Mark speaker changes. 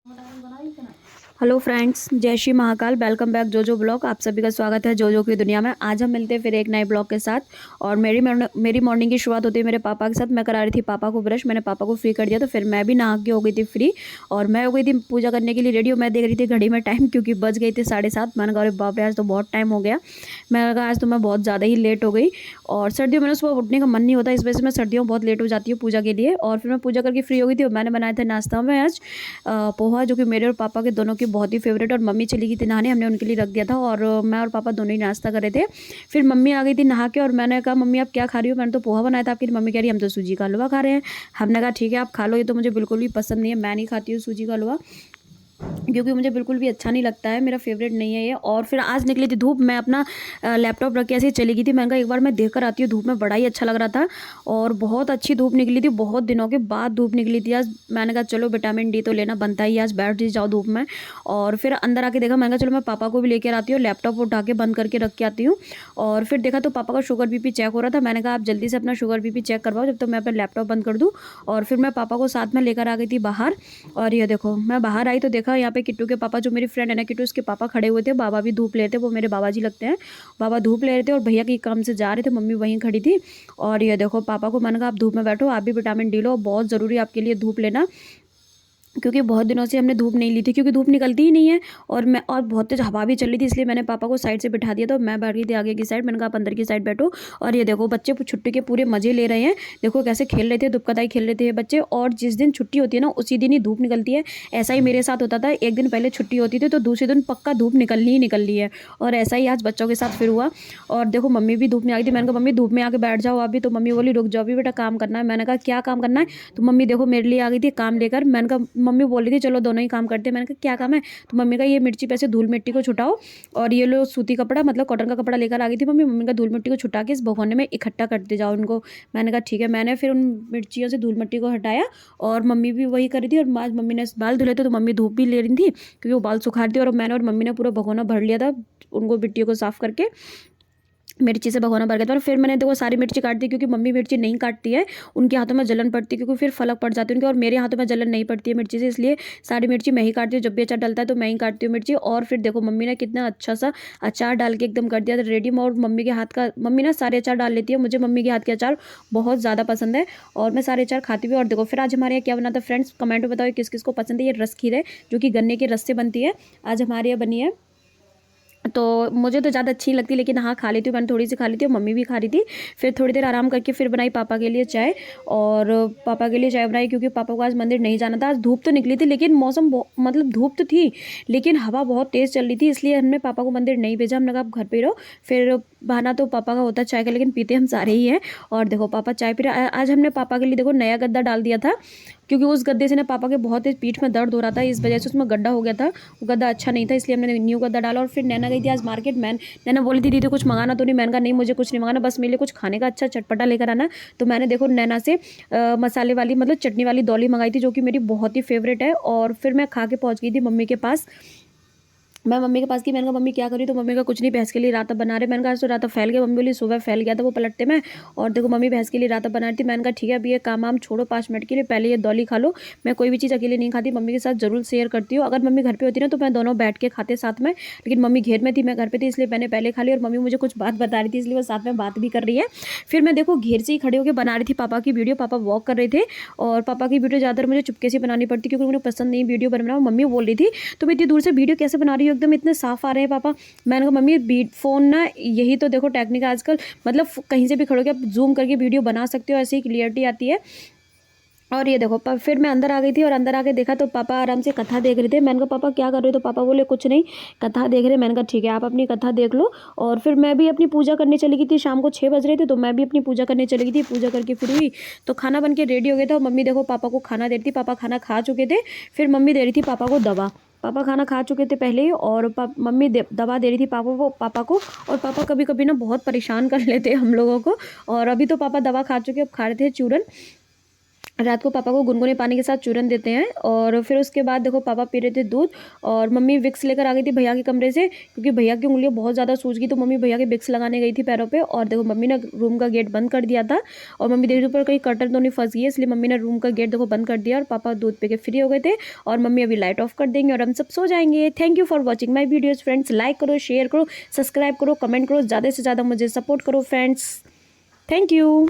Speaker 1: Hello friends, जय Shri Mahakal. Welcome back जोजो blog. आप सभी का स्वागत है जोजो की दुनिया में। आज हम मिलते हैं फिर एक नए ब्लॉग के साथ। और मेरी मॉर्निंग की शुरुआत होती है मेरे पापा के साथ। मैं करा रही थी पापा को ब्रश, मैंने पापा को फ्री कर दिया तो फिर मैं भी नहा के हो गई थी फ्री। और मैं हो गई थी पूजा करने के लिए रेडी। मैं देख रही थी घड़ी में टाइम, क्योंकि बज गई थी 7:30। मैंने कहा अरे बाप रे, आज तो बहुत टाइम हो गया। मैंने कहा आज तो मैं बहुत ज़्यादा ही लेट हो गई। और सर्दियों में सुबह उठने का मन नहीं होता, इस वजह से मैं सर्दियों में बहुत लेट हो जाती हूँ पूजा के लिए। और फिर मैं पूजा करके फ्री हो गई थी और मैंने बनाया था नाश्ता में आज पोहा, जो कि मेरे और पापा के दोनों की बहुत ही फेवरेट। और मम्मी चली गई थी नहाने, हमने उनके लिए रख दिया था और मैं और पापा दोनों ही नाश्ता कर रहे थे। फिर मम्मी आ गई थी नहा के और मैंने कहा मम्मी आप क्या खा रही हो? मैंने तो पोहा बनाया था। आपकी मम्मी कह रही हम तो सूजी का हलवा खा रहे हैं। हमने कहा ठीक है आप खा लो, ये तो मुझे बिल्कुल भी पसंद नहीं है, मैं नहीं खाती हूँ सूजी का हलवा, क्योंकि मुझे बिल्कुल भी अच्छा नहीं लगता है, मेरा फेवरेट नहीं है ये। और फिर आज निकली थी धूप, मैं अपना लैपटॉप रख के ऐसे ही चली गई थी। मैंने कहा एक बार मैं देख कर आती हूँ धूप में, बड़ा ही अच्छा लग रहा था। और बहुत अच्छी धूप निकली थी, बहुत दिनों के बाद धूप निकली थी आज। मैंने कहा चलो विटामिन डी तो लेना बनता ही, आज बैठ जाओ धूप में। और फिर अंदर आके देखा, मैंने कहा चलो मैं पापा को भी लेकर आती हूँ, लैपटॉप उठा के बंद करके रख के आती हूँ। और फिर देखा तो पापा का शुगर बीपी चेक हो रहा था। मैंने कहा आप जल्दी से अपना शुगर बीपी चेक करवाओ जब तक मैं अपना लैपटॉप बंद कर दूँ। और फिर मैं पापा को साथ में लेकर आ गई थी बाहर। और ये देखो मैं बाहर आई तो देखा यहाँ पे किट्टू के पापा, जो मेरी फ्रेंड है ना किट्टू, उसके पापा खड़े हुए थे। बाबा भी धूप ले रहे थे, वो मेरे बाबा जी लगते हैं। बाबा धूप ले रहे थे और भैया के काम से जा रहे थे, मम्मी वहीं खड़ी थी। और ये देखो पापा को मैंने कहा आप धूप में बैठो, आप भी विटामिन डी लो, बहुत ज़रूरी है आपके लिए धूप लेना, क्योंकि बहुत दिनों से हमने धूप नहीं ली थी, क्योंकि धूप निकलती ही नहीं है। और बहुत तेज हवा भी चल रही थी, इसलिए मैंने पापा को साइड से बिठा दिया। तो मैं बैठ गई थी आगे की साइड, मैंने कहा आप अंदर की साइड बैठो। और ये देखो बच्चे छुट्टी के पूरे मजे ले रहे हैं। देखो कैसे खेल रहे थे, दुपकदाई खेल रहे थे बच्चे। और जिस दिन छुट्टी होती है ना उसी दिन ही धूप निकलती है। ऐसा ही मेरे साथ होता था, एक दिन पहले छुट्टी होती थी तो दूसरे दिन पक्का धूप निकलनी ही निकलनी है। और ऐसा ही आज बच्चों के साथ फिर हुआ। और देखो मम्मी भी धूप में आ गई थी। मैंने कहा मम्मी धूप में आके बैठ जाओ आप भी। तो मम्मी बोली रुक जाओ भी बेटा, काम करना है। मैंने कहा क्या काम करना है? तो मम्मी देखो मेरे लिए आ गई थी काम लेकर। मैंने कहा मम्मी बोल रही थी चलो दोनों ही काम करते हैं। मैंने कहा क्या काम है? तो मम्मी का ये मिर्ची पे से धूल मिट्टी को छुटाओ। और ये लो सूती कपड़ा, मतलब कॉटन का कपड़ा लेकर आ गई थी मम्मी। मम्मी का धूल मिट्टी को छुटा के इस भगोने में इकट्ठा करते जाओ उनको। मैंने कहा ठीक है। मैंने फिर उन मिर्चियों से धूल मिट्टी को हटाया और मम्मी भी वही करी थी। और आज मम्मी ने बाल धुले थे तो मम्मी धूप भी ले रही थी, क्योंकि वो बाल सुखा रही थी। और मैंने और मम्मी ने पूरा भगोना भर लिया था उनको मिट्टियों को साफ करके, मिर्ची से भगोना भर गया था। और फिर मैंने देखो सारी मिर्ची काट दी, क्योंकि मम्मी मिर्ची नहीं काटती है, उनके हाथों में जलन पड़ती है, क्योंकि फिर फलक पड़ जाती है उनके। और मेरे हाथों में जलन नहीं पड़ती है मिर्ची से, इसलिए सारी मिर्ची मैं ही काटती हूँ। जब भी अचार डलता है तो मैं ही काटती हूँ मिर्ची। और फिर देखो मम्मी ने कितना अच्छा सा अचार डाल के एकदम कर दिया था रेडी। और मम्मी के हाथ का, मम्मी ना सारे अचार डाल लेती है, मुझे मम्मी के हाथ के अचार बहुत ज़्यादा पसंद है और मैं सारे अचार खाती भी। और देखो फिर आज हमारे यहाँ क्या बना था फ्रेंड्स, कमेंट में बताओ किस किस को पसंद है। ये रस खीर है, जो कि गन्ने के रस से बनती है, आज हमारे यहाँ बनी है। तो मुझे तो ज़्यादा अच्छी लगती, लेकिन हाँ खा लेती हूँ, मैंने थोड़ी सी खा ली थी और मम्मी भी खा रही थी। फिर थोड़ी देर आराम करके फिर बनाई पापा के लिए चाय। और पापा के लिए चाय बनाई, क्योंकि पापा को आज मंदिर नहीं जाना था। आज धूप तो निकली थी, लेकिन मौसम मतलब धूप तो थी लेकिन हवा बहुत तेज़ चल रही थी, इसलिए हमने पापा को मंदिर नहीं भेजा। हमने कहा आप घर पे रहो। फिर बहाना तो पापा का होता है चाय का, लेकिन पीते हम सारे ही हैं। और देखो पापा चाय पी रहे। आज हमने पापा के लिए देखो नया गद्दा डाल दिया था, क्योंकि उस गद्दे से ना पापा के बहुत तेज पीठ में दर्द हो रहा था, इस वजह से उसमें गड्ढा हो गया था। वो गद्दा अच्छा नहीं था, इसलिए हमने न्यू गद्दा डाला। और फिर नैना गई थी आज मार्केट। नैना बोली थी दीदी कुछ मंगाना तो नहीं? मैंने कहा नहीं मुझे कुछ नहीं मंगाना, बस मेरे लिए कुछ खाने का अच्छा चटपटा लेकर आना। तो मैंने देखो नैना से मसाले वाली मतलब चटनी वाली दौली मंगाई थी, जो कि मेरी बहुत ही फेवरेट है। और फिर मैं खा के पहुँच गई थी मम्मी के पास। मैं मम्मी के पास की, मैंने कहा मम्मी क्या करी? तो मम्मी का कुछ नहीं, भैंस के लिए राता बना रहे। मैंने कहा आज तो राता फैल गया। मम्मी बोली सुबह फैल गया था वो पलटते में। और देखो मम्मी भैंस के लिए राता बना रही थी। मैंने कहा ठीक है अभी ये काम वाम छोड़ो 5 मिनट के लिए, पहले ये दौली खा लो। मैं कोई भी चीज़ अकेले नहीं खाती, मम्मी के साथ जरूर शेयर करती हूँ। अगर मम्मी घर पर होती ना तो मैं दोनों बैठ के खाते साथ में, लेकिन मम्मी घेर में थी, मैं घर पर थी, इसलिए मैंने पहले खा ली। और मम्मी मुझे कुछ बात बता रही थी, इसलिए वो साथ में बात भी कर रही है। फिर मैं देखो घेर से ही खड़े होकर बना रही थी पापा की वीडियो। पापा वॉक कर रहे थे और पापा की वीडियो ज़्यादातर मुझे चुपके से बनानी पड़ती, क्योंकि मुझे पसंद नहीं वीडियो बनाना। मम्मी बोल रही थी तुम इतनी दूर से वीडियो कैसे बना रही हो, एकदम इतने साफ आ रहे हैं पापा। मैंने कहा मम्मी बीट फ़ोन ना, यही तो देखो टेक्निक आजकल, मतलब कहीं से भी खड़ो के आप जूम करके वीडियो बना सकते हो, ऐसे ही क्लियरिटी आती है। और ये देखो फिर मैं अंदर आ गई थी और अंदर आके देखा तो पापा आराम से कथा देख रहे थे। मैंने कहा पापा क्या कर रहे हो? तो पापा बोले कुछ नहीं, कथा देख रहे। मैंने कहा ठीक है आप अपनी कथा देख लो। और फिर मैं भी अपनी पूजा करने चली गई थी, शाम को 6 बज रहे थे, तो मैं भी अपनी पूजा करने चली गई थी। पूजा करके फिर हुई तो खाना बन के रेडी हो गया था। और मम्मी देखो पापा को खाना दे रही थी, पापा खाना खा चुके थे। फिर मम्मी दे रही थी पापा को दवा, पापा खाना खा चुके थे पहले ही। और मम्मी दवा दे रही थी पापा को। और पापा कभी कभी ना बहुत परेशान कर लेते हैं हम लोगों को। और अभी तो पापा दवा खा चुके, अब खा रहे थे चूरन। रात को पापा को गुनगुने पानी के साथ चूरन देते हैं। और फिर उसके बाद देखो पापा पी रहे थे दूध और मम्मी विक्स लेकर आ गई थी भैया के कमरे से, क्योंकि भैया की उंगलियां बहुत ज़्यादा सूज गई, तो मम्मी भैया के विक्स लगाने गई थी पैरों पे। और देखो मम्मी ने रूम का गेट बंद कर दिया था और मम्मी देख रही ऊपर कहीं कर्टन तो नहीं फंस गई है, इसलिए मम्मी ने रूम का गेट देखो बंद कर दिया और पापा दूध पी के फ्री हो गए थे। और मम्मी अभी लाइट ऑफ कर देंगे और हम सब सो जाएंगे। Thank you for watching my videos friends. Like करो, शेयर करो, सब्सक्राइब करो, कमेंट करो, ज़्यादा से ज़्यादा मुझे सपोर्ट करो फ्रेंड्स। Thank you.